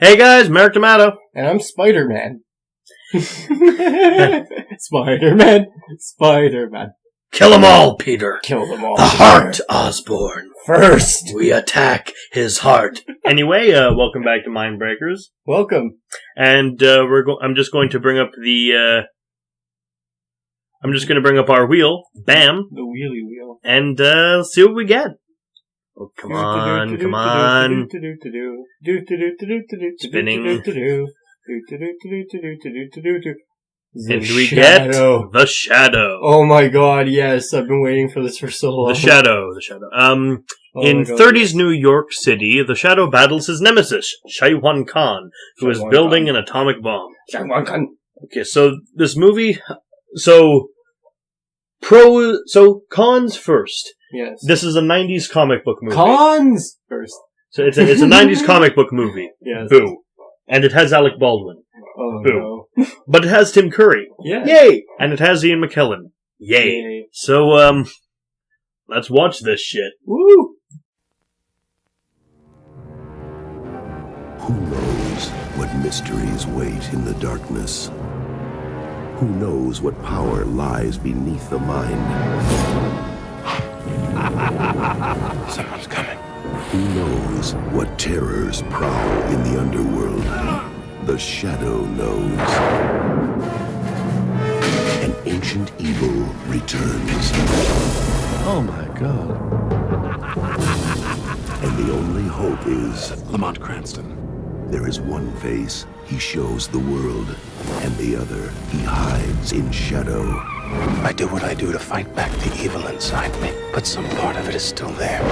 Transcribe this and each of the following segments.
Hey guys, Merrick Tomato. And I'm Spider-Man. Spider-Man. Kill them all, Peter. Kill them all. The heart, Osborn. First. We attack his heart. Anyway, welcome back to Mindbreakers. Welcome. And I'm just going to bring up the. I'm just going to bring up our wheel. Bam. The wheelie wheel. And see what we get. Oh, come on. Spinning. And we get the shadow. Oh my god, yes. I've been waiting for this for so long. The shadow. In 30s New York City, the Shadow battles his nemesis, Shaiwan Khan, who is building an atomic bomb. Shaiwan Khan. Okay, so this movie... Khan's first. Yes. This is a 90s comic book movie. Khan's first. So it's a 90s comic book movie. Yes. Boo. And it has Alec Baldwin. Oh, Boo. no. But it has Tim Curry. Yeah. Yay! And it has Ian McKellen. Yay. So, let's watch this shit. Woo! Who knows what mysteries wait in the darkness? Who knows what power lies beneath the mind? Someone's coming. Who knows what terrors prowl in the underworld? The Shadow knows. An ancient evil returns. Oh my god. And the only hope is... Lamont Cranston. There is one face he shows the world, and the other he hides in shadow. I do what I do to fight back the evil inside me, but some part of it is still there.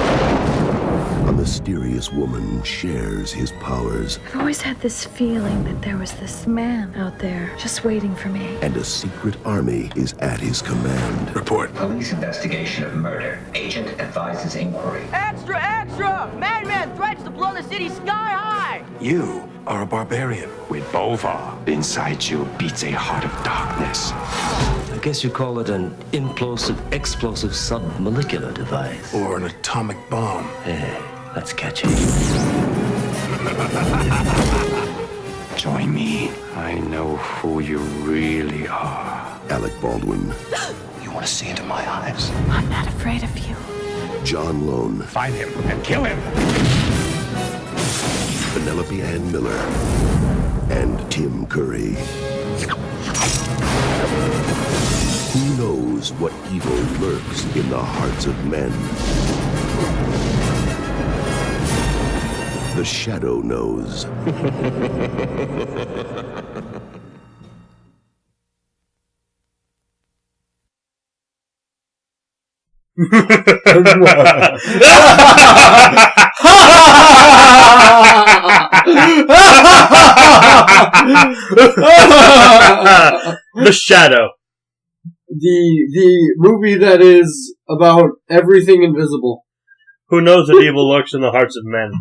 A mysterious woman shares his powers. I've always had this feeling that there was this man out there just waiting for me. And a secret army is at his command. Report. Police investigation of murder. Agent advises inquiry. Extra, extra! Madman threats to blow the city sky high! You are a barbarian. With Bova, inside you beats a heart of darkness. I guess you call it an implosive, explosive submolecular device. Or an atomic bomb. Hey, that's catchy. Join me. I know who you really are. Alec Baldwin. You want to see into my eyes? I'm not afraid of you. John Lone. Find him and kill him. Penelope Ann Miller. And Tim Curry. Who knows what evil lurks in the hearts of men? The Shadow knows. The Shadow. The movie that is about everything invisible. Who knows that evil lurks in the hearts of men?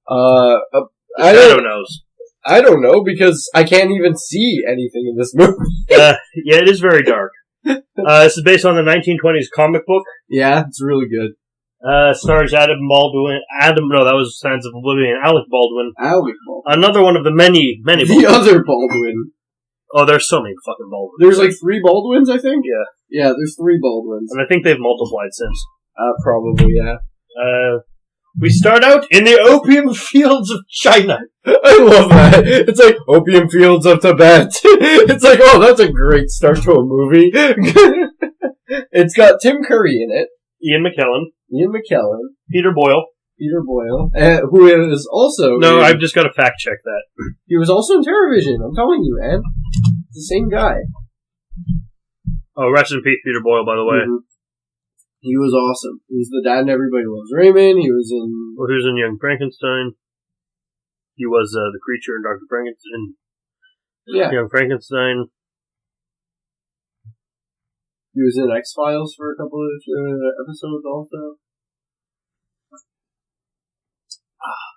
The Shadow knows. I don't know, because I can't even see anything in this movie. Yeah, it is very dark. This is based on the 1920s comic book. Yeah, it's really good. Stars Adam Baldwin. That was Sands of Oblivion. Alec Baldwin. Alec Baldwin. Another one of the many The Baldwins. other Baldwin. Oh, there's so many fucking Baldwins. There's like 3 Baldwins, I think? Yeah. Yeah, there's 3 Baldwins. And I think they've multiplied since. Probably, yeah. We start out in the opium fields of China. I love that. It's like opium fields of Tibet. It's like, oh, that's a great start to a movie. It's got Tim Curry in it. Ian McKellen. Peter Boyle. Who is also... No, I've just got to fact check that. He was also in TerrorVision. I'm telling you, man. It's the same guy. Oh, rest in peace, Peter Boyle, by the way. Mm-hmm. He was awesome. He was the dad in Everybody Loves Raymond. He was in... Well, he was in Young Frankenstein. He was the creature in Dr. Frankenstein. Yeah. Young Frankenstein. He was in X-Files for a couple of episodes also.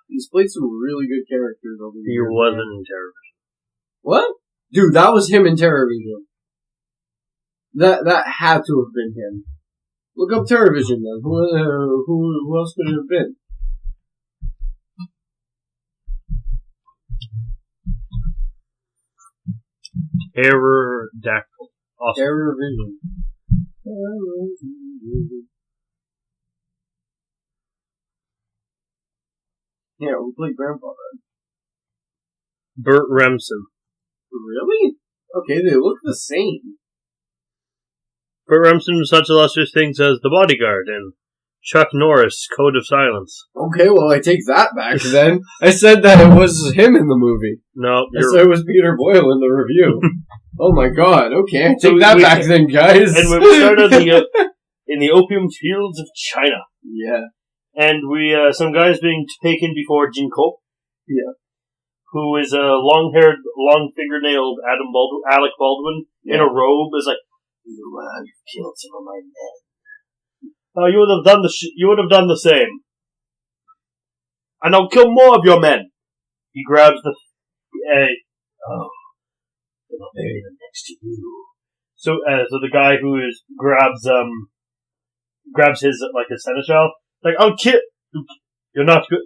He's played some really good characters over the years. He wasn't in TerrorVision. What? Dude, that was him in TerrorVision. That had to have been him. Look up TerrorVision then. Who else could it have been? Pterodactyl. Awesome. Terror Vision. Yeah, we played Grandpa then. Burt Remsen. Really? Okay, they look the same. Burt Remsen was such illustrious things as The Bodyguard and Chuck Norris, Code of Silence. Okay, well, I take that back then. I said that it was him in the movie. No, I said it was Peter Boyle in the review. Oh my god, okay, I So take that we- back then, guys. And we started in the opium fields of China. Yeah. And we, some guys being taken before Jinko. Yeah. Who is a long-haired, long-fingernailed Alec Baldwin in a robe is like, you've killed some of my men. Oh, you would have done the same. And I'll kill more of your men. He grabs the, then I'll bury them next to you. So the guy who grabs his, like, a seneschal, like, I'll kill, you're not good.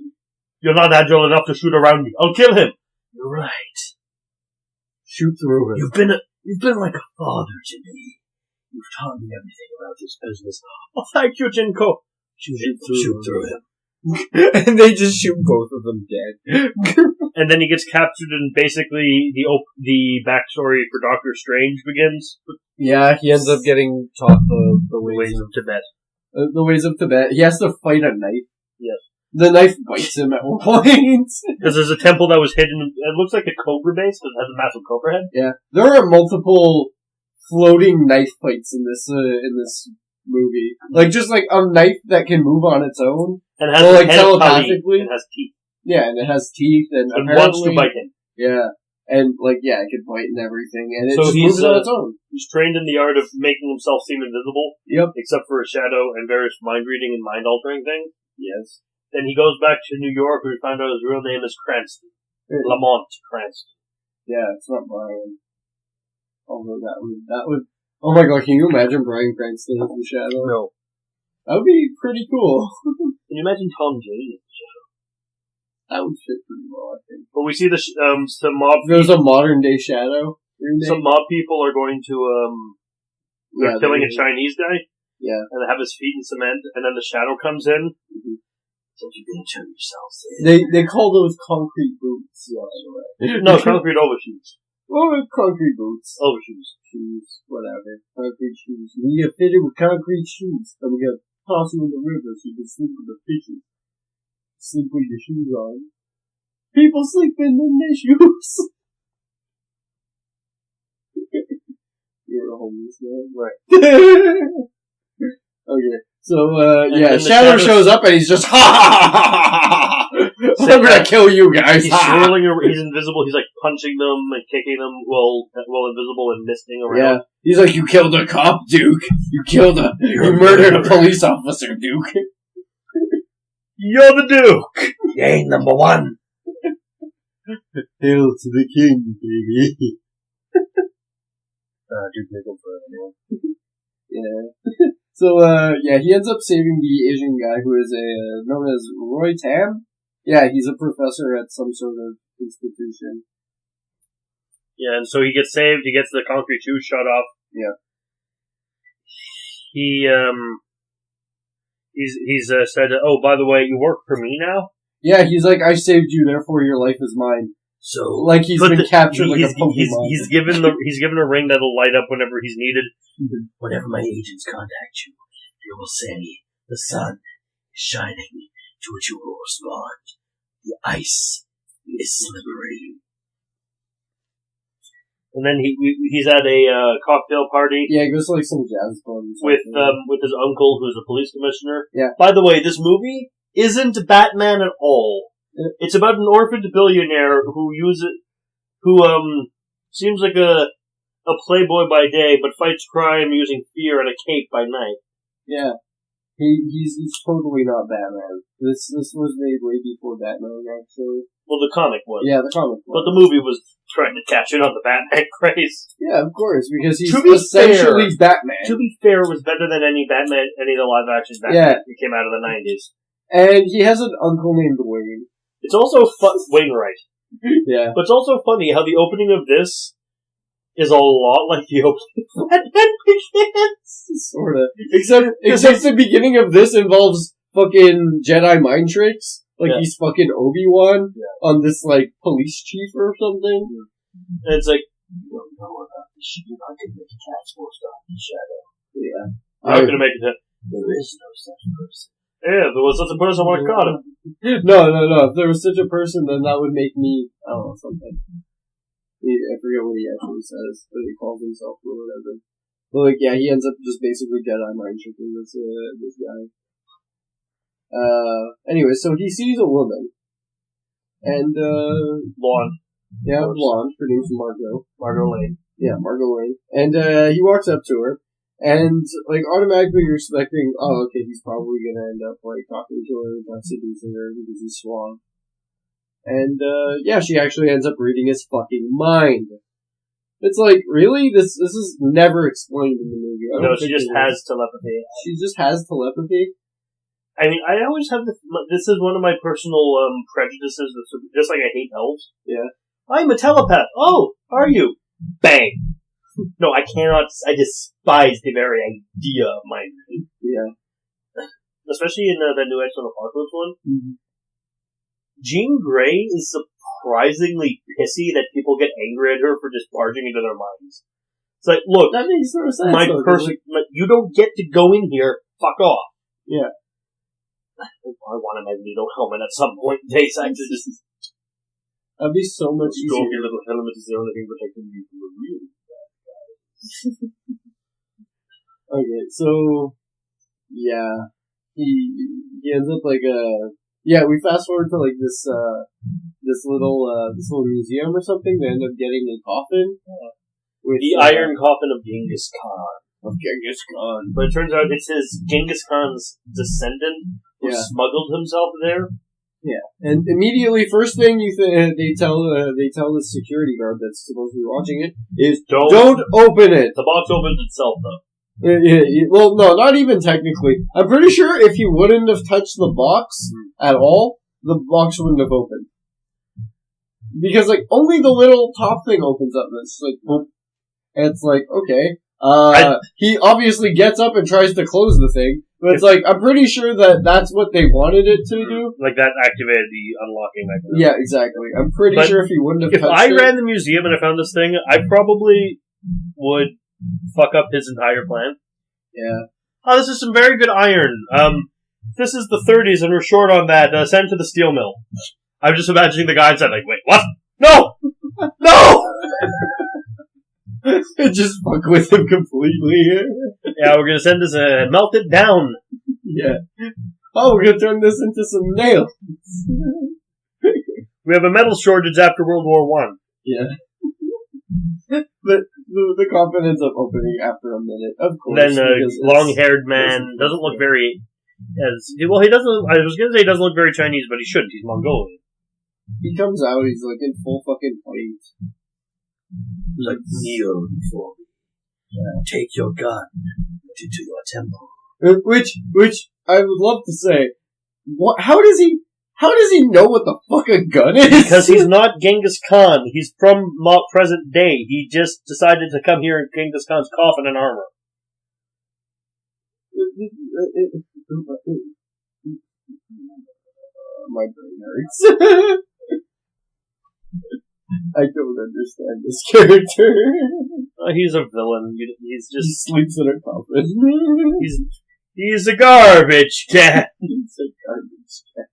You're not agile enough to shoot around me. I'll kill him. You're right. Shoot through him. You've been like a father to me. You've taught me everything about this business. Oh, thank you, Jinko. Shoot through him. And they just shoot both of them dead. And then he gets captured, and basically the backstory for Doctor Strange begins. Yeah, he ends up getting taught the ways of Tibet. The ways of Tibet. He has to fight a knife. Yes. The knife bites him at one point. Because there's a temple that was hidden. It looks like a cobra base because it has a massive cobra head. Yeah, there are multiple floating knife fights in this movie. Like just like a knife that can move on its own, And it has well, a like head of telepathically. It has teeth. Yeah, and it has teeth and It wants to apparently bite him. yeah, and like yeah, it can bite and everything, and it So just he's, moves on its own. He's trained in the art of making himself seem invisible. Yep. Except for a shadow and various mind reading and mind altering things. Yes. Then he goes back to New York, where he found out his real name is Cranston. Lamont Cranston. Yeah, it's not Brian. Although that would. Oh my god, can you imagine Bryan Cranston as the Shadow? No. That would be pretty cool. Can you imagine Tom Jane as the Shadow? That would fit pretty well, I think. But we see some mob. There's a modern day Shadow. Some mob people are going to they're killing a Chinese guy. Yeah. And they have his feet in cement, and then the Shadow comes in. Mm-hmm. So you're gonna turn yourselves in. They call those concrete boots, by the way. No, concrete overshoes. Well, concrete boots. Overshoes. Shoes, whatever. Concrete shoes. You need to fit it with concrete shoes. And we gotta toss you in the river so you can sleep with the fishes. Sleep with your shoes on. People sleeping in their shoes. You're a homeless man. Right. Okay. So, and Shadow shows up and he's just, ha ha ha ha ha ha! I'm gonna kill you guys! He's swirling, he's invisible, he's like punching them and kicking them while invisible and misting around. Yeah. He's like, you killed a cop, Duke! You murdered a police officer, Duke! You're the Duke! You ain't number one. Hail to the king, baby! Duke Nickel forever, man. Yeah. So, he ends up saving the Asian guy who is known as Roy Tam. Yeah, he's a professor at some sort of institution. Yeah, and so he gets saved, he gets the concrete shoe shut off. Yeah. He's said, oh, by the way, you work for me now? Yeah, he's like, I saved you, therefore your life is mine. So, like he's been captured like a Pokemon. He's given a ring that'll light up whenever he's needed. Whenever my agents contact you, they will say, the sun is shining, to which you will respond. The ice is slippery. And then he's at a cocktail party. Yeah, he goes to like some jazz club or something. with his uncle, who's a police commissioner. Yeah. By the way, this movie isn't Batman at all. It's about an orphaned billionaire who seems like a playboy by day, but fights crime using fear and a cape by night. Yeah. He's totally not Batman. This was made way before Batman, actually. Well, the comic was. Yeah, the comic was. But the movie was trying to catch in on the Batman craze. Yeah, of course, because he's essentially Batman. To be fair, it was better than any of the live-action Batman that came out of the 90s. And he has an uncle named Wayne. It's also Wainwright. Yeah. But it's also funny how the opening of this is a lot like the opening of Batman Begins. Sorta. Except the beginning of this involves fucking Jedi mind tricks. Like, he's fucking Obi-Wan on this, like, police chief or something. And it's like, you don't know about this shit. You're not gonna make a task force out of the shadow. Yeah. I'm not gonna make it. There is no such person. Yeah, if there was such a person, I would have caught him. No. If there was such a person, then that would make me, I don't know, something. I forget what he actually says, what he calls himself or whatever. But, like, yeah, he ends up just basically Jedi mind tricking this guy. Anyway, so he sees a woman. And, Blonde. Yeah, blonde. Her name's Margot. Margot Lane. Yeah, Margot Lane. And, he walks up to her. And, like, automatically you're expecting, oh, okay, he's probably gonna end up, like, talking to her, seducing her because he's suave. And, yeah, she actually ends up reading his fucking mind. It's like, really? This is never explained in the movie. No, she just has telepathy. She just has telepathy? I mean, I always have this is one of my personal, prejudices, just like I hate elves. Yeah. I'm a telepath. Oh, are you? Bang. No, I cannot, I despise the very idea of mind reading. Yeah. Especially in the new X-Men Apocalypse one. Mm-hmm. Jean Grey is surprisingly pissy that people get angry at her for just barging into their minds. It's like, look, that makes no sense. You don't get to go in here, fuck off. Yeah. I want a Magneto helmet at some point. Days actually just... That'd be so much easier. Your little helmet is the only thing protecting you from the real bad guys. Okay, so... Yeah. He ends up like a... Yeah, we fast forward to like this little museum or something. They end up getting a coffin. With the iron coffin of Genghis Khan. But it turns out it's his Genghis Khan's descendant who smuggled himself there. Yeah, and immediately, first thing they tell the security guard that's supposed to be watching it is don't open it. The box opens itself, though. Well, no, not even technically. I'm pretty sure if he wouldn't have touched the box at all, the box wouldn't have opened. Because, like, only the little top thing opens up, and it's like, boom. And it's like, okay. He obviously gets up and tries to close the thing, but it's like, I'm pretty sure that's what they wanted it to do. Like, that activated the unlocking mechanism. Yeah, exactly. I'm pretty sure if he wouldn't have touched it... If I ran the museum and I found this thing, I probably would fuck up his entire plan. Yeah. Oh, this is some very good iron. This is the 30s and we're short on that. Send to the steel mill. I'm just imagining the guy inside like, wait, what? No! No! Just fuck with him completely. Yeah, we're gonna send this, melt it down. Yeah. Oh, we're gonna turn this into some nails. We have a metal shortage after World War I. Yeah. But the coffin ends up opening after a minute, of course. Then long-haired man doesn't look very... he doesn't... I was gonna say he doesn't look very Chinese, but he shouldn't. He's Mongolian. He comes out, he's like in full fucking white. Like, kneel before me. Yeah. Take your gun into your temple. Which I would love to say, how does he know what the fuck a gun is? Because he's not Genghis Khan. He's from present day. He just decided to come here in Genghis Khan's coffin and armor. My brain hurts. I don't understand this character. He's a villain. He's just... He sleeps in a coffin. He's a garbage can. He's a garbage can.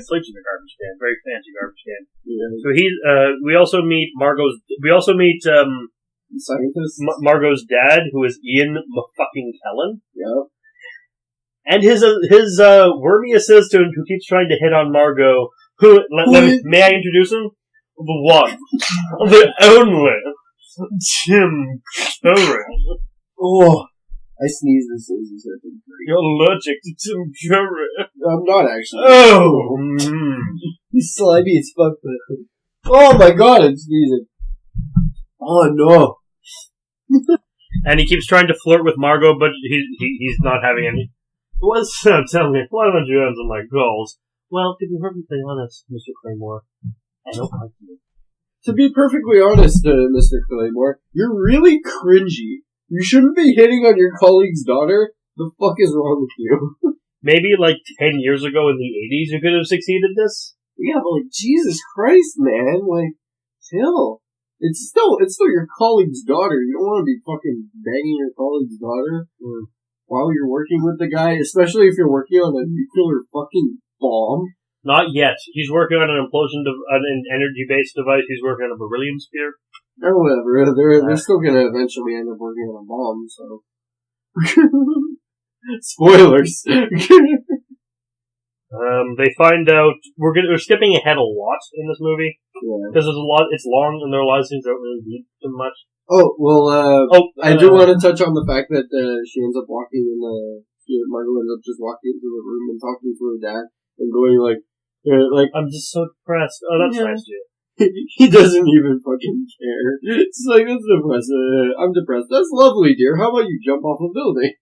Sleeps in a garbage can. Very fancy garbage can. Yeah. So we also meet scientist? Margot's dad, who is Ian fucking Kellen. Yeah. And his wormy assistant who keeps trying to hit on Margot, may I introduce him? The one. The only. Tim Curry. Oh, I sneezed as soon as you said Tim Curry. You're allergic to Tim Curry. I'm not actually. Oh! He's slimy as fuck. Oh my god, I'm sneezing. Oh no. And he keeps trying to flirt with Margot, but he's not having any. What's up? Tell me, why don't you answer my calls? Well, to be perfectly honest, Mr. Claymore, I don't like you. To be perfectly honest, Mr. Claymore, you're really cringy. You shouldn't be hitting on your colleague's daughter. The fuck is wrong with you? Maybe like 10 years ago in the 80s you could have succeeded this? Yeah, but like, Jesus Christ, man, like, chill. It's still your colleague's daughter. You don't want to be fucking banging your colleague's daughter while you're working with the guy, especially if you're working on a nuclear fucking bomb. Not yet. He's working on an an energy-based device. He's working on a beryllium sphere. Or whatever. They're still gonna eventually end up working on a bomb, so. Spoilers. They find out we're skipping ahead a lot in this movie because there's a lot. It's long, and there are a lot of things that don't really need too much. Oh well. I do want to touch on the fact that she ends up walking in Margot ends up just walking into the room and talking to her dad and going like I'm just so depressed. Oh, that's nice, dude. He doesn't even fucking care. It's like, that's depressing. I'm depressed. That's lovely, dear. How about you jump off a building?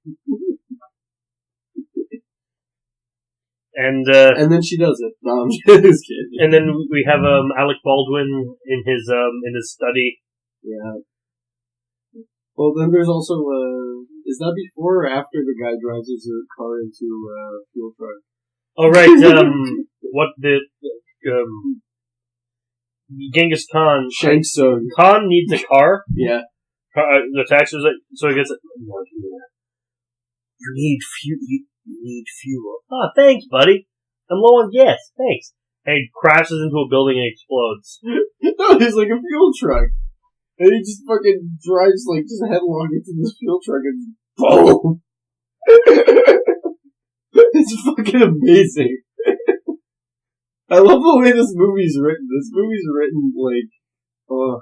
And then she does it. No, I'm just kidding. And then we have Alec Baldwin in his study. Yeah. Well, then there's also is that before or after the guy drives his car into a fuel truck? Oh right. What the Genghis Khan. Shang Tsung. Khan needs a car. Yeah. The taxes, so he gets. You need fuel. Oh, thanks, buddy. I'm low on gas. Thanks. And he crashes into a building and explodes. No, he's like a fuel truck. And he just fucking drives, like, just headlong into this fuel truck and boom! It's fucking amazing. I love the way this movie's written. This movie's written, like, oh,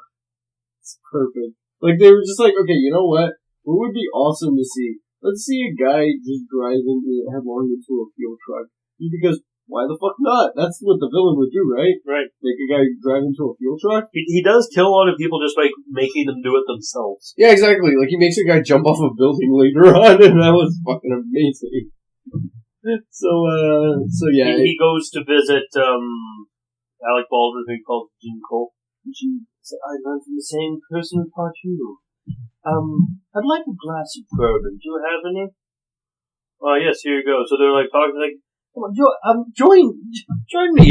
it's perfect. Like, they were just like, okay, you know what? What would be awesome to see? Let's see a guy just drive headlong into a fuel truck. Because, why the fuck not? That's what the villain would do, right? Right. Make a guy drive into a fuel truck? He does kill a lot of people just by making them do it themselves. Yeah, exactly. Like, he makes a guy jump off a building later on, and that was fucking amazing. So yeah. He goes to visit, Alec Baldwin, who he calls Gene Cole. Gene said, I learned from the same person who taught you. I'd like a glass of bourbon. Do you have any? Oh, yes, here you go. So they're like talking, like, come on, join me.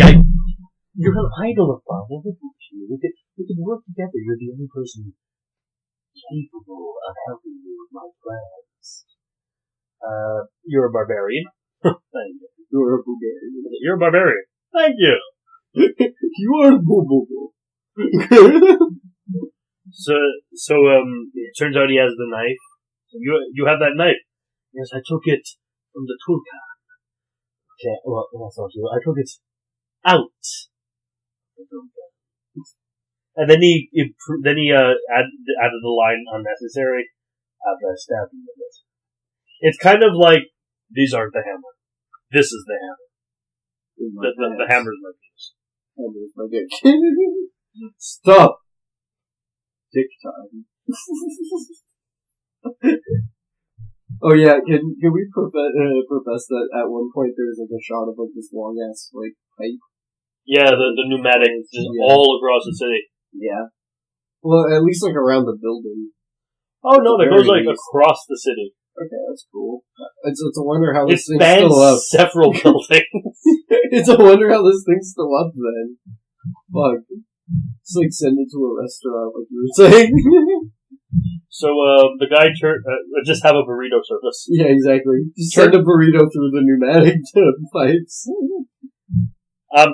You're an idol of mine. I'll help you. We could work together. You're the only person capable of helping me with my plans. You're a barbarian. Thank you. You're a barbarian. You're a barbarian. Thank you. You are a boo-boo-boo. So, it turns out he has the knife. You have that knife. Yes, I took it from the toolkit. Okay, well, that's not true. I took it out. And then he added the line unnecessary after I stabbed him with it. It's kind of like, these aren't the hammer. This is the hammer. The hammer's my penis. Hammer's my dick. Stop. Dick time. Oh yeah, can we profess that at one point there's like a shot of like this long ass like pipe? Yeah, the pneumatic just all across the city. Yeah. Well, at least like around the building. Oh no, that goes like across the city. Okay, that's cool. It's a wonder how this thing's spans still up. Several buildings. It's a wonder how this thing's still up then. Fuck. Just like send it to a restaurant, like you were saying. So the guy just have a burrito service. Yeah, exactly. Just send a burrito through the pneumatic pipes.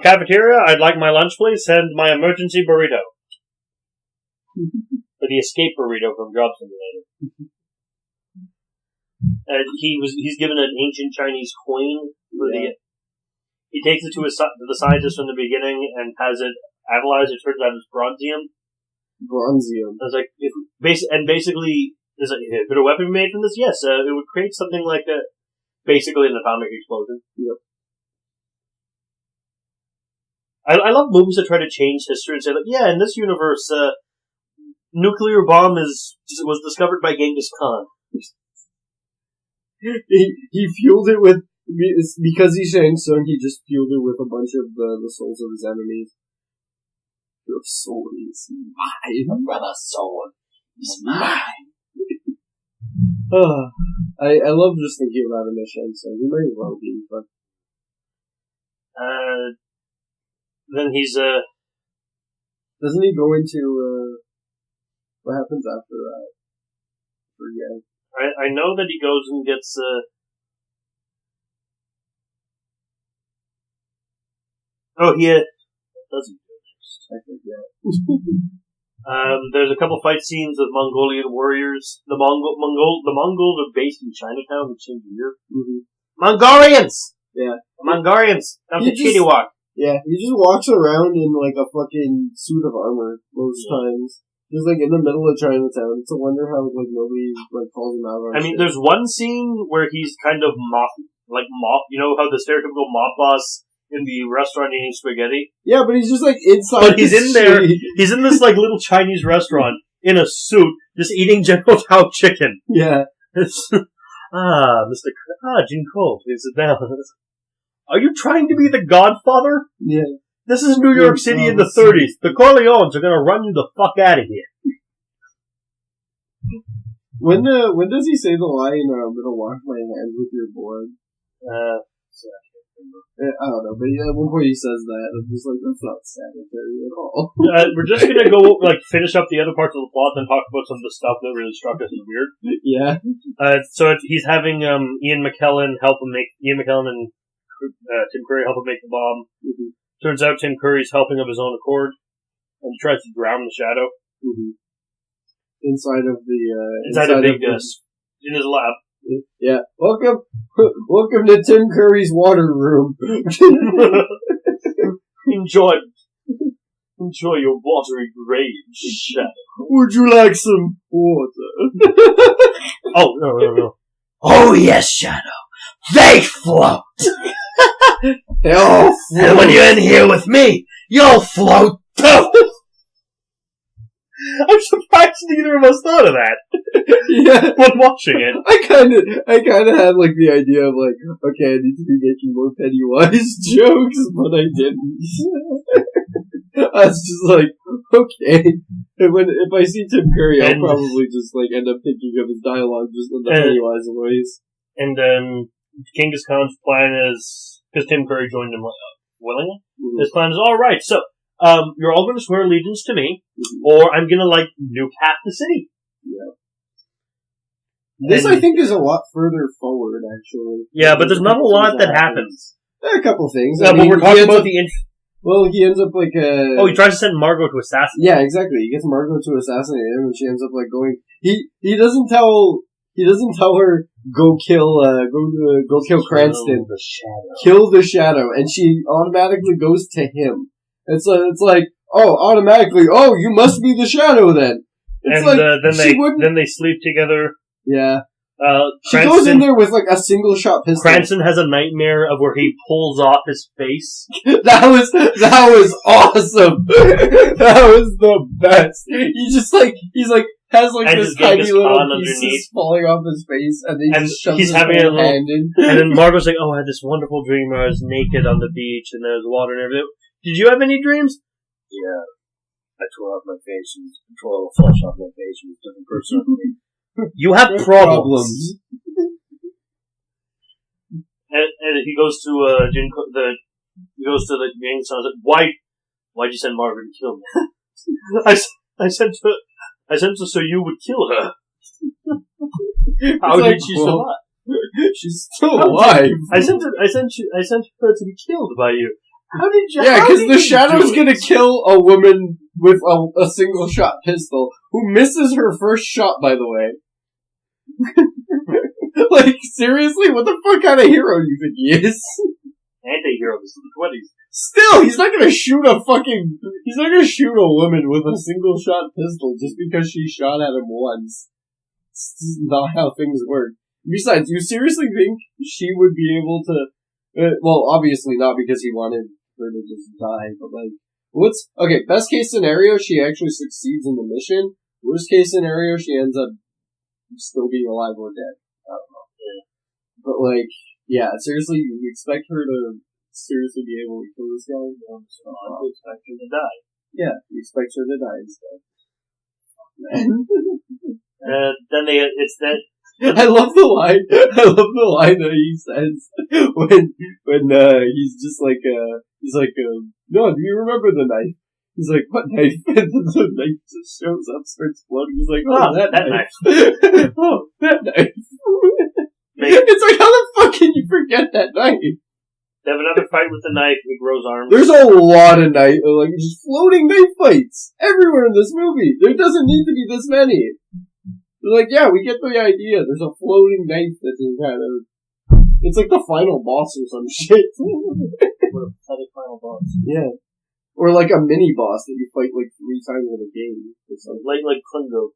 Cafeteria, I'd like my lunch, please. Send my emergency burrito. For the escape burrito from Job Simulator. He's given an ancient Chinese coin for he takes it to the scientist from the beginning and has it analyzed. It turns out it's bronzium. Bronzium. I was like, basically, is like, could a weapon be made from this? Yes, it would create something like basically an atomic explosion. Yep. I love movies that try to change history and say, like, yeah, in this universe, nuclear bomb was discovered by Genghis Khan. He fueled it with, because he's Shang Tsung, he just fueled it with a bunch of the souls of his enemies. Your soul is mine. My brother's soul is mine. I love just thinking about him as Shang Tsung. He might as well be, but... Then he's, Doesn't he go into, what happens after that? Forget. I know that he goes and gets, what does he do next? I forget. There's a couple fight scenes with Mongolian warriors. The Mongols are based in Chinatown, which seems weird. Mm-hmm. Mongolians! Yeah. Mongolians! Come to Chitty-Walk. Yeah, he just walks around in like a fucking suit of armor most times. Just like in the middle of Chinatown. It's a wonder how like nobody like calls him out on shit. There's one scene where he's kind of mop, you know how the stereotypical mop boss in the restaurant eating spaghetti? Yeah, but he's just like inside. But he's in there. He's in this like little Chinese restaurant in a suit, just eating General Tao chicken. Yeah. Jin Cole, please sit down. Are you trying to be the Godfather? Yeah. This is New York City in the 30s. The Corleones are gonna run you the fuck out of here. When does he say the line, I'm gonna wash my hands with your blood? I don't know, but at one point he says that, and I'm just like, that's not sanitary at all. We're just gonna go, finish up the other parts of the plot, then talk about some of the stuff that really struck us as weird. Yeah. So he's having, Ian McKellen and Tim Curry help him make the bomb. Mm-hmm. Turns out Tim Curry's helping of his own accord, and he tries to drown the Shadow. Mm-hmm. Inside of in his lab. Yeah. Welcome to Tim Curry's water room. Enjoy your watery grave, Shadow. Would you like some water? Oh, no. Oh, yes, Shadow. They float. They all float. And when you're in here with me, you'll float too. I'm surprised neither of us thought of that. Yeah. When watching it. I kinda had like the idea of like, okay, I need to be making more Pennywise jokes, but I didn't. I was just like, okay. And if I see Tim Curry, I'll probably just like end up thinking of his dialogue just in the Pennywise voice. And Genghis Khan's plan is, because Tim Curry joined him willingly, his plan is, alright, so, you're all going to swear allegiance to me, or I'm going to, nuke half the city. Yeah. This, I think, is a lot further forward, actually. Yeah, but there's not a lot that happens. There are a couple things. Yeah, but we're talking about the... Well, he ends up, Oh, he tries to send Margot to assassinate him. Yeah, exactly. He gets Margot to assassinate him, and she ends up, going... He doesn't tell her, go kill Cranston. The Shadow. Kill the Shadow. And she automatically goes to him. It's like, automatically, you must be the Shadow then. It's then they sleep together. Yeah. She Cranston goes in there with a single shot pistol. Cranston has a nightmare of where he pulls off his face. That was awesome. That was the best. Has this tiny little pieces falling off his face, and then he just shoves his hand in. And then Margot's like, I had this wonderful dream where I was naked on the beach and there was water and everything. Did you have any dreams? Yeah. I tore off my face and tore all the flesh off my face and was a different person. You have problems. And he goes to the Genghis Khan and said, why'd you send Margaret to kill me? I sent her so you would kill her. How did she survive? She's still alive. I sent her to be killed by you. How did you? Yeah, because the Shadow's gonna kill a woman with a single shot pistol who misses her first shot, by the way. Seriously, what the fuck kind of hero do you think he is? Anti-hero, this is the 20s. Still, he's not gonna shoot a woman with a single shot pistol just because she shot at him once. This is not how things work. Besides, you seriously think she would be able to, well, obviously not because he wanted her to just die, but best case scenario, she actually succeeds in the mission. Worst case scenario, she ends up still being alive or dead. I don't know. Yeah. But seriously, you expect her to seriously be able to kill this guy? No, I expect her to die. Yeah, he expects her to die instead. Then it's that. I love the line that he says when he's just like no, do you remember the knife? He's like, what knife? And the knife just shows up, starts floating. He's like, that knife. Oh, that knife. It's like, how the fuck can you forget that knife? They have another fight with the knife. It grows arms. There's a lot of just floating knife fights everywhere in this movie. There doesn't need to be this many. They're like, yeah, we get the idea. There's a floating knife that is kind of... It's like the final boss or some shit. What a pathetic final boss. Yeah. Or like a mini boss that you fight like 3 times in a game. Or something. Like Klingo.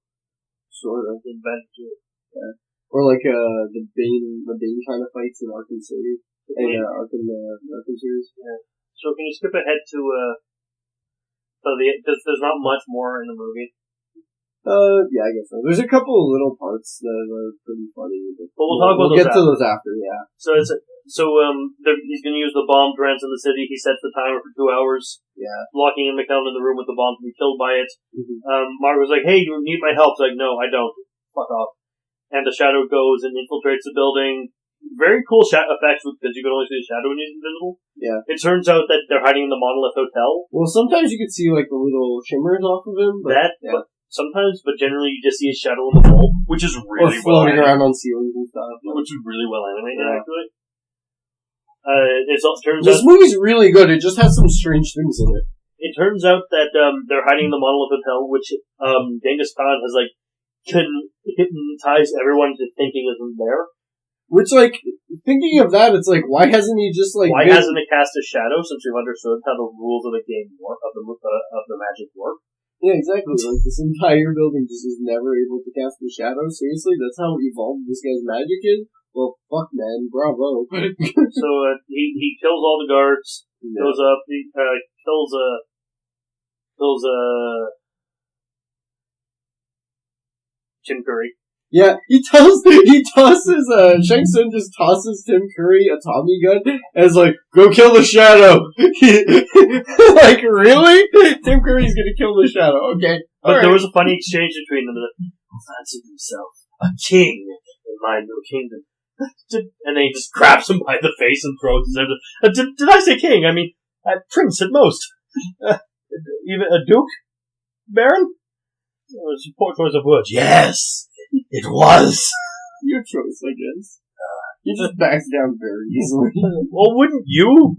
Sort of. Invented. Yeah. Or like the Bane kind of fights in Arkham City. And Arkham series. Yeah. So can you skip ahead to there's not much more in the movie. Yeah, I guess so. There's a couple of little parts that are pretty funny. But we'll get to those after, yeah. So he's going to use the bomb to ransom the city. He sets the timer for 2 hours. Yeah. Locking McKellen in the room with the bomb to be killed by it. Mm-hmm. Margaret's like, hey, you need my help? He's like, no, I don't. Fuck off. And the shadow goes and infiltrates the building. Very cool effects because you can only see the shadow when he's invisible. Yeah. It turns out that they're hiding in the Monolith Hotel. Well, sometimes you can see like the little shimmers off of him. But, sometimes, but generally you just see his shadow on the wall, which is really or floating around on ceilings and stuff. Which is really well animated, actually. This movie's really good. It just has some strange things in it. It turns out that they're hiding in the Monolith Hotel, which Genghis Khan has hypnotized everyone to thinking isn't there. Which, thinking of that, it's like, why hasn't he just why hasn't it cast a shadow since we've understood how the rules of the game work, of the magic work? Yeah, exactly. This entire building just is never able to cast a shadow. Seriously, that's how evolved this guy's magic is? Well, fuck, man. Bravo. So, he kills all the guards. Yeah. Goes up. He kills Tim Curry. Yeah, Shang Tsung just tosses Tim Curry a Tommy gun as go kill the shadow. Really? Tim Curry's gonna kill the shadow, okay. But there was a funny exchange between them. Who fancied himself a king in my new kingdom? And then he just grabs him by the face and throws him. Did I say king? I mean, prince at most. Even a duke? Baron? It's a poor choice of words. Yes! It was! Your choice, I guess. He just backs down very easily. Well, wouldn't you?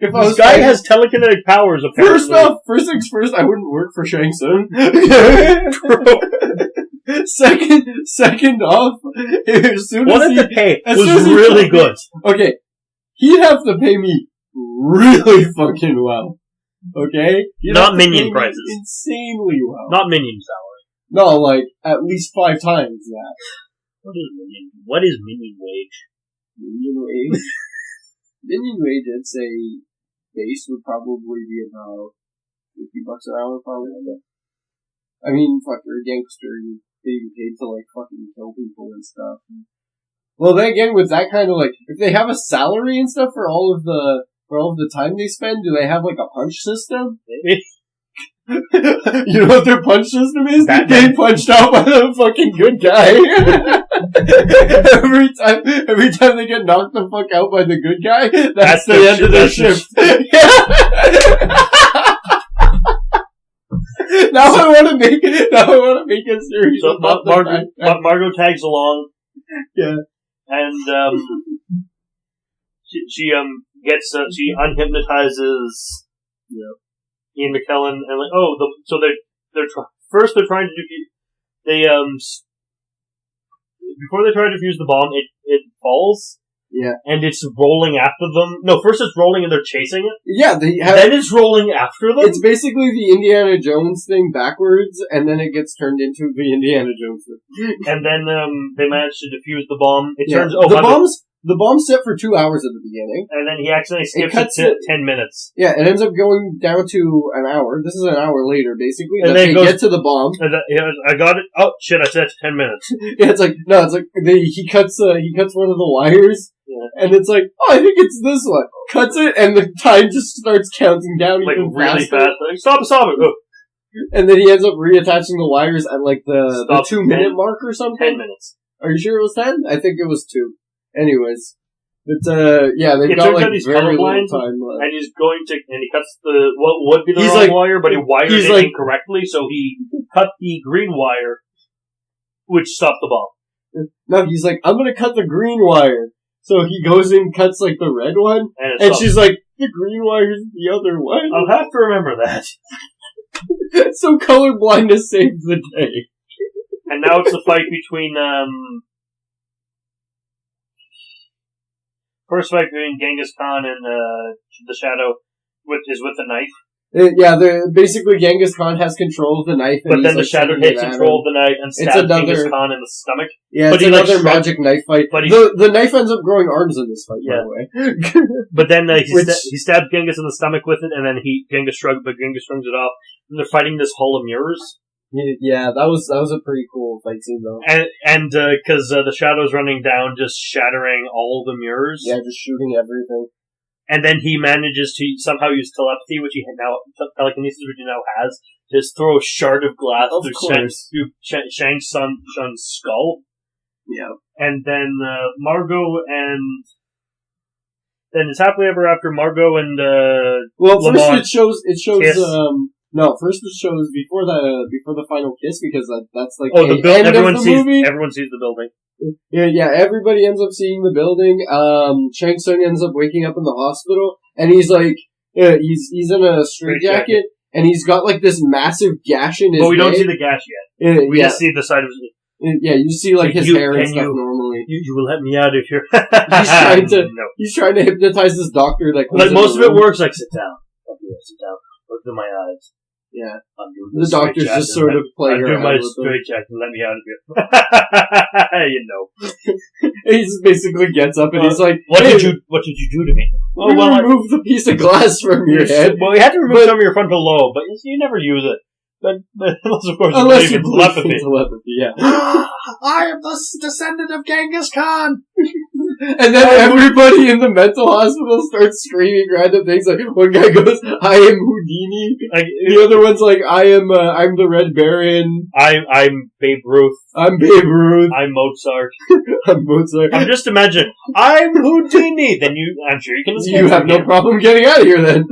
If this guy has telekinetic powers, apparently. First things first, I wouldn't work for Shang Tsung. Second off, as soon as the pay was really good. Okay, he'd have to pay me really fucking well. Okay? Not minion prices. Insanely well. Not minion salary. No, at least 5 times that. What is minion wage? Minion wage? Minion wage, I'd say, base would probably be about $50 an hour, probably. I mean, fuck, you're a gangster, you're being paid to, fucking kill people and stuff. Well, then again, with that kind of, if they have a salary and stuff for all of the time they spend, do they have, a punch system? Maybe. You know what their punch system is? Getting punched out by the fucking good guy. every time they get knocked the fuck out by the good guy, that's the end of their shift. Now I want to make a series. So Margot tags along. Yeah. And she unhypnotizes Ian McKellen, and so they're trying to defuse. Before they try to defuse the bomb, it falls. Yeah. And it's rolling after them. No, first it's rolling and they're chasing it. Yeah, then it's rolling after them. It's basically the Indiana Jones thing backwards, and then it gets turned into the Indiana Jones thing. And then they manage to defuse the bomb. The bomb's set for 2 hours at the beginning. And then he accidentally skips it to 10 minutes. Yeah, it ends up going down to an hour. This is an hour later, basically. And then they get to the bomb. I got it. Oh, shit, I said it to 10 minutes. Yeah, he cuts one of the wires, Yeah. And it's like, oh, I think it's this one. Cuts it, and the time just starts counting down Like, even really faster. fast. Like, stop it. Oh, And then he ends up reattaching the wires at like the Stop 2-minute mark or something. 10 minutes. Are you sure it was 10? I think it was 2. Anyways. But, yeah, they've It got turns like out he's very little colorblind, time left. and he's going to, and he cuts what would be the He's wrong like- wire, but he wired he's it like- incorrectly, so he cut the green wire, which stopped the bomb. No, he's like, I'm gonna cut the green wire. So he goes in, cuts like the red one, And, and she's like, the green wire's the other one. I'll have to remember that. So colorblindness saves the day. And now it's the fight between, first fight between Genghis Khan and, the Shadow, with the knife. Yeah, basically Genghis Khan has control of the knife, and But he's, then the like, Shadow swinging takes it at control of him. the knife and It's stabs another- Genghis Khan in the stomach. Yeah, But it's he, like, another shrugged- magic knife fight. but he- The knife ends up growing arms in this fight, by Yeah. the way. But then Which- he stabs Genghis in the stomach with it, and then Genghis shrugs it off. And they're fighting this hall of mirrors. Yeah, that was a pretty cool fight scene, though. And because the Shadow's running down, just shattering all the mirrors. Yeah, just shooting everything. And then he manages to somehow use telepathy, telekinesis, which he now has, just throw a shard of glass Of through course. Shang Tsung's skull. Yeah. And then Margot and then it's happily ever after. Margot and Well, Lamont first it shows kiss. no, first it shows before the final kiss, because that's like the the end everyone of the movie. Everyone sees the building. Yeah, everybody ends up seeing the building. Shang Tsung ends up waking up in the hospital, and he's like, he's in a straitjacket, and he's got like this massive gash in his But we don't head. see the gash yet. We yeah, just see the side of his. yeah, you see like his You- hair and can stuff you- normally. You will let me out if you're. No. He's trying to hypnotize this doctor. Like Most of it works. Like sit down. Okay, sit down. Look at my eyes. Yeah, I'm doing the doctor's just sort of playing I'm doing my around with him. straight check and let me out of here. You know. He just basically gets up and he's like, What hey, did you do to me? we remove the piece of glass from your head. Well, you had to remove some of your frontal lobe, but you never use it. But unless, of course, Unless you you believe in believe in telepathy, yeah. I am the descendant of Genghis Khan. And then everybody in the mental hospital starts screaming random things. Like, one guy goes, I am Houdini. The other one's like, I'm the Red Baron. I'm Babe Ruth. I'm Babe Ruth. I'm Mozart. I'm Mozart. I'm just imagine, I'm Houdini. Then I'm sure you can escape. You have from no here. problem getting out of here then.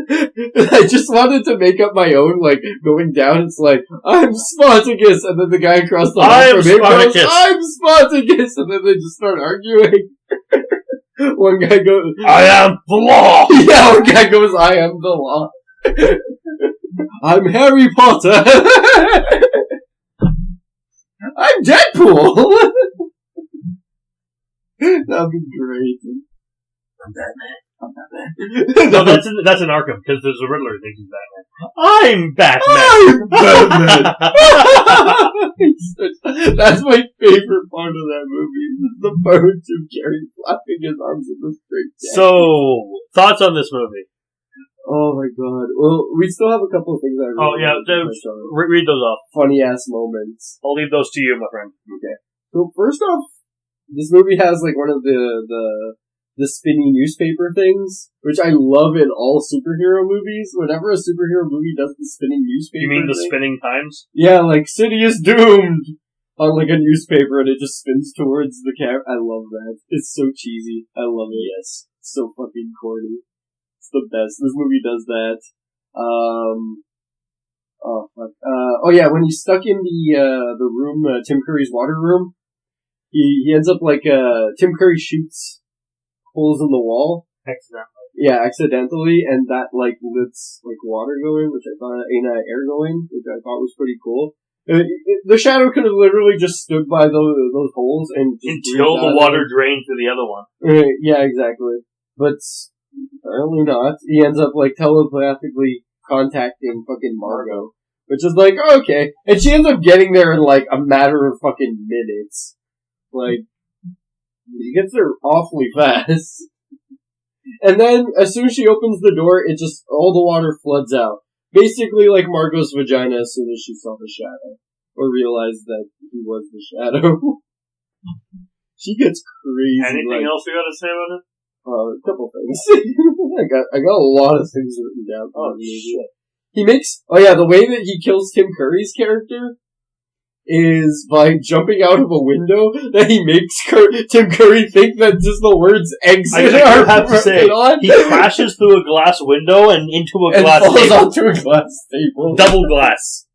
I just wanted to make up my own, like, going down, it's like, I'm Spartacus, and then the guy across the hall from him goes, I'm Spartacus, and then they just start arguing. One guy goes, I am the law! Yeah, one guy goes, I am the law. I'm Harry Potter. I'm Deadpool. That'd be great. I'm Batman. No, that's in Arkham, because there's a Riddler who thinks he's Batman. I'm Batman! I'm Batman! That's my favorite part of that movie. The part of Jim Carrey flapping his arms in the straight jacket. So, thoughts on this movie? Oh my god. Well, we still have a couple of things I really want to touch on. Read those off. Funny ass moments. I'll leave those to you, my friend. Okay. So first off, this movie has like one of the spinny newspaper things, which I love in all superhero movies. Whenever a superhero movie does the spinning newspaper You mean the thing, spinning times? yeah, like City is doomed on like a newspaper and it just spins towards the camera. I love that. It's so cheesy. I love it. Yes. It's so fucking corny. It's the best. This movie does that. Oh fuck. Oh yeah, when he's stuck in the room, Tim Curry's water room, he ends up like, Tim Curry shoots holes in the wall. Accidentally. Yeah, accidentally, and that like lets like water go in, which I thought, air go in, which I thought was pretty cool. The Shadow could have literally just stood by those holes and just until the water drained to the other one. Yeah, exactly. But apparently not. He ends up like telepathically contacting fucking Margot, which is like, okay, and she ends up getting there in like a matter of fucking minutes. Like, he gets there awfully fast. And then, as soon as she opens the door, it just, all the water floods out. Basically like Margot's vagina as soon as she saw the Shadow. Or realized that he was the Shadow. She gets crazy. Anything else you got to say about it? A couple things. I got a lot of things written down. Oh shit! He makes. Oh yeah, the way that he kills Tim Curry's character is by jumping out of a window. That he makes Tim Curry think that just the words "exit" I have to say, he crashes through a glass window and into a glass falls table. onto a glass table. Double glass.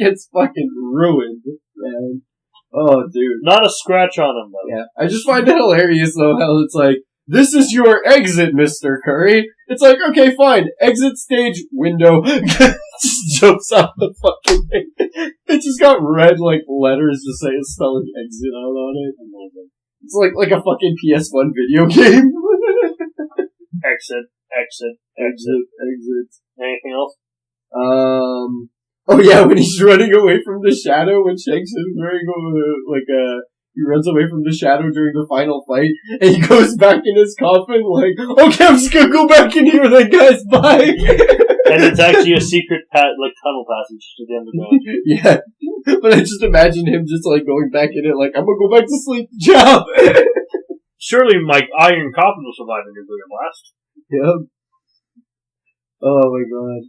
Gets fucking ruined, man. Oh, dude. Not a scratch on him though. Yeah, I just find it hilarious though how it's like, this is your exit, Mr. Curry. It's like, okay, fine. Exit stage window. Just jumps out the fucking thing. It just got red, like, letters to say it's spelling exit out on it. It's like a fucking PS1 video game. Exit. Anything else? Oh yeah, when he's running away from the shadow, when Shanks is wearing he runs away from the shadow during the final fight, and he goes back in his coffin like, okay, I'm just gonna go back in here, then guys, bye! And it's actually a secret tunnel passage to the end of the Yeah. But I just imagine him just like going back in it like, I'm gonna go back to sleep, job! Surely my iron coffin will survive a nuclear blast. Yep. Oh my god.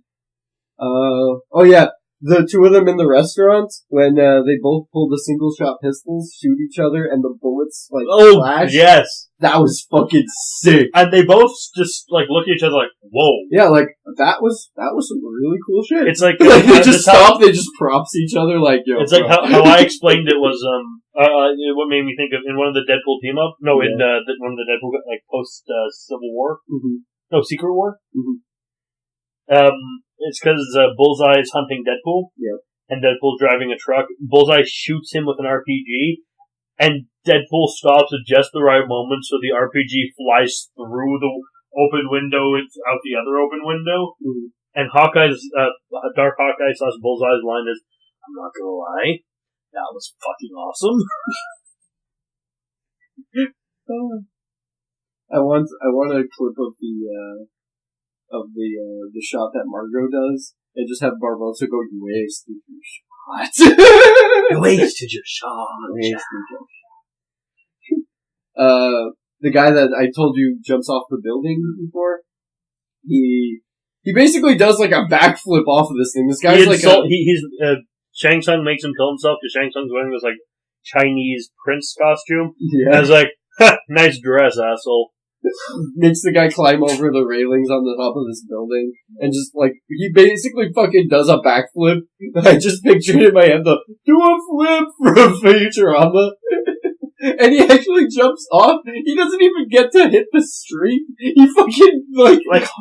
Oh yeah. The two of them in the restaurant, when they both pull the single shot pistols, shoot each other, and the bullets flash. Yes, that was fucking sick. And they both just look at each other like, "Whoa!" Yeah, that was some really cool shit. It's like they just stop, they just props each other like, yo. It's like how I explained it was what made me think of in one of the Deadpool team up. No, in one of the Deadpool post Civil War. Mm-hmm. No, Secret War. Mm-hmm. It's because Bullseye is hunting Deadpool, and Deadpool's driving a truck. Bullseye shoots him with an RPG, and Deadpool stops at just the right moment, so the RPG flies through the open window out the other open window. Mm-hmm. And Hawkeye's Dark Hawkeye / Bullseye's line is, "I'm not gonna lie, that was fucking awesome." I want a clip of the shot that Margot does, and just have Barbossa go, "You wasted your shot." You wasted your shot. The guy that I told you jumps off the building before, he basically does a backflip off of this thing. This guy's Shang Tsung makes him kill himself because Shang Tsung's wearing this Chinese prince costume. Yeah. And I was like, ha, nice dress, asshole. Makes the guy climb over the railings on the top of this building, and just he basically fucking does a backflip. I just pictured in my head do a flip from Futurama. And he actually jumps off. He doesn't even get to hit the street. He fucking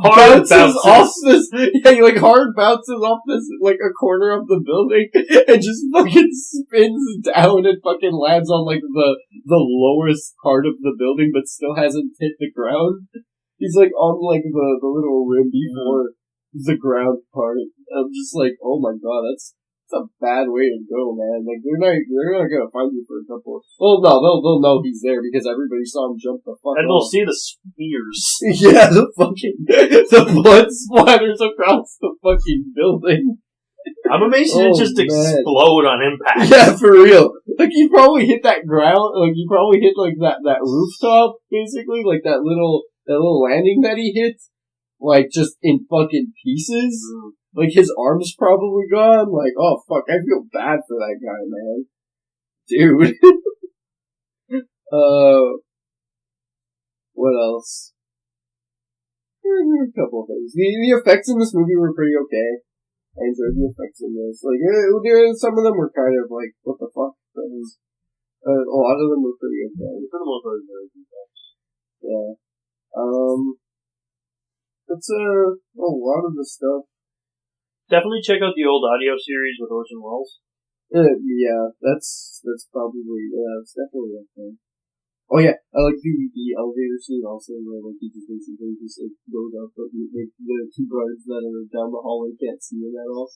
hard bounces off this. Yeah, he hard bounces off this a corner of the building and just fucking spins down and fucking lands on the lowest part of the building, but still hasn't hit the ground. He's on the little rim before the ground part. I'm just oh my god, that's a bad way to go, man. They're not gonna find you for a couple. Well, no, they'll know he's there because everybody saw him jump the fuck. And they'll see the spears. Yeah, the blood splatters across the fucking building. I'm amazed it didn't just explode on impact. Yeah, for real. He probably hit that ground. He probably hit that rooftop, basically, that little landing that he hit, just in fucking pieces. His arm's probably gone. Oh, fuck, I feel bad for that guy, man. Dude. What else? A couple of things. The effects in this movie were pretty okay. I enjoyed the effects in this. Some of them were kind of what the fuck? But a lot of them were pretty okay. For the most part, very good effects. Yeah. That's a lot of the stuff. Definitely check out the old audio series with Orson Welles. Yeah, that's probably, it's definitely up there. Oh yeah, I like the elevator scene also, where he just basically goes up, but the two guards that are down the hallway can't see him at all.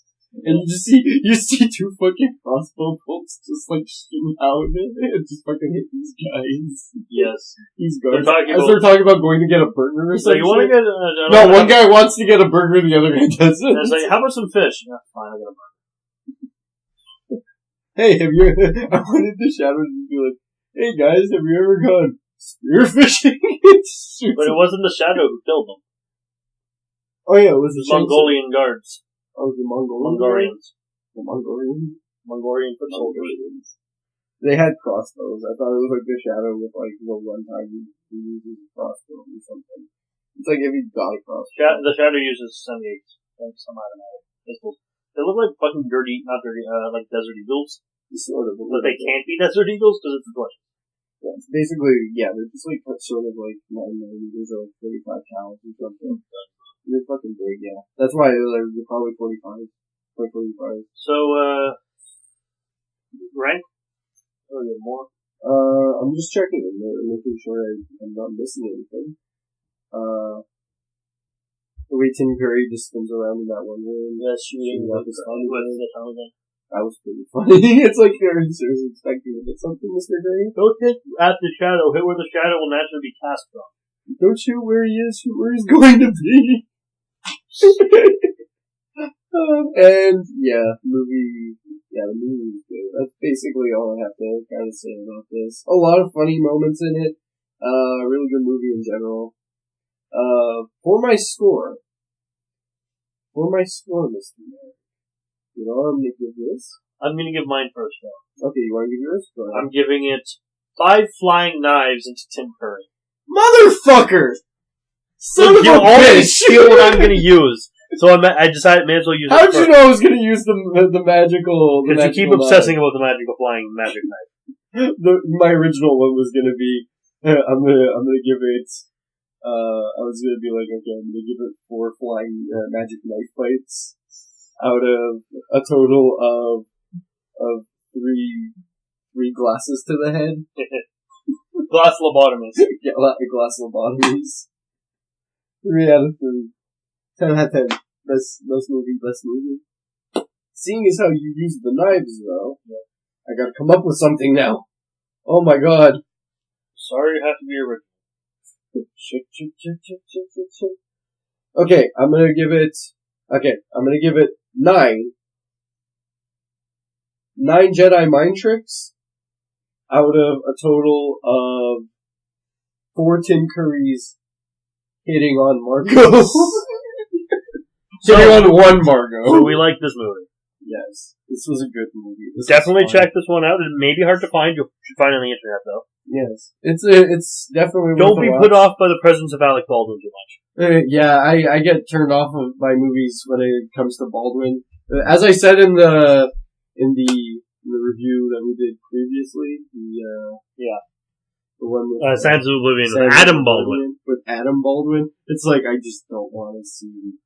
And you see two fucking crossbow bolts just shoot out and just fucking hit these guys. Yes. These guards. They're talking about going to get a burger or something. You want to get no, one guy wants to get a burger, the other guy doesn't. And it's how about some fish? Yeah, fine, I'll get a burger. Hey, I wanted the Shadow to be Hey guys, have you ever gone spearfishing? But it wasn't the Shadow who killed them. Oh yeah, it was the Mongolian guards. Oh, the Mongolians. The Mongolians? Mongolian foot soldiers. Mongolians. They had crossbows. I thought it was like the Shadow with like the one time he uses a crossbow or something. It's like if he got a crossbow. The Shadow uses semi-automatic pistols. They look like fucking dirty, not dirty, like desert eagles. Sort of. But they can't be desert eagles because it's a bush. Yeah, it's basically, they're just like sort of like 9mm or like 35 cals or something. They're fucking big, yeah. That's why they're probably 45. So, rank? Oh, you have more? I'm just checking and making sure I'm not missing anything. The way Tim Curry just spins around in that one room. Yeah, shooting with the tongue again. That was pretty funny. It's like they're seriously expecting to get something, Mr. Curry. Don't hit at the Shadow. Hit where the Shadow will naturally be cast from. Don't shoot where he is, shoot where he's going to be. And the movie was good. That's basically all I have to kind of say about this. A lot of funny moments in it. Really good movie in general. For my score, Mr. Mayor, you know what I'm gonna give this? I'm gonna give mine first, though. Okay, you wanna give yours? Go ahead. I'm giving it 5 flying knives into Tim Curry. Motherfucker! Son of you a always bitch! steal what I'm gonna use. So I decided may as well use it How'd first. you know I was gonna use the magical... Because you keep obsessing about the magic knife. My original one was gonna be, I'm gonna give it, I was gonna be like, okay, I'm gonna give it 4 flying magic knife fights out of a total of 3 glasses to the head. Glass lobotomies. Glass lobotomies. 3 out of 3. 10 out of 10. Best movie. Seeing as how you use the knives, though, I gotta come up with something now. Oh my god. Sorry you have to be original. Okay, I'm gonna give it 9. 9 Jedi mind tricks out of a total of 4 Tim Currys hitting on Margot. Hitting on one Margot. So we like this movie. Yes. This was a good movie. Definitely check this one out. It may be hard to find. You should find it on the internet, though. Yes. It's definitely Don't be put off by the presence of Alec Baldwin too much. I get turned off by movies when it comes to Baldwin. As I said in the review that we did previously, the one with Sands of Oblivion with Adam Baldwin. With Adam Baldwin, it's like I just don't want to see him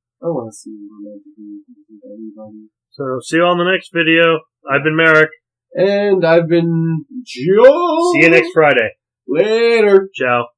romantic movies with anybody. So see you on the next video. I've been Merrick. And I've been Gio. See you next Friday. Later. Ciao.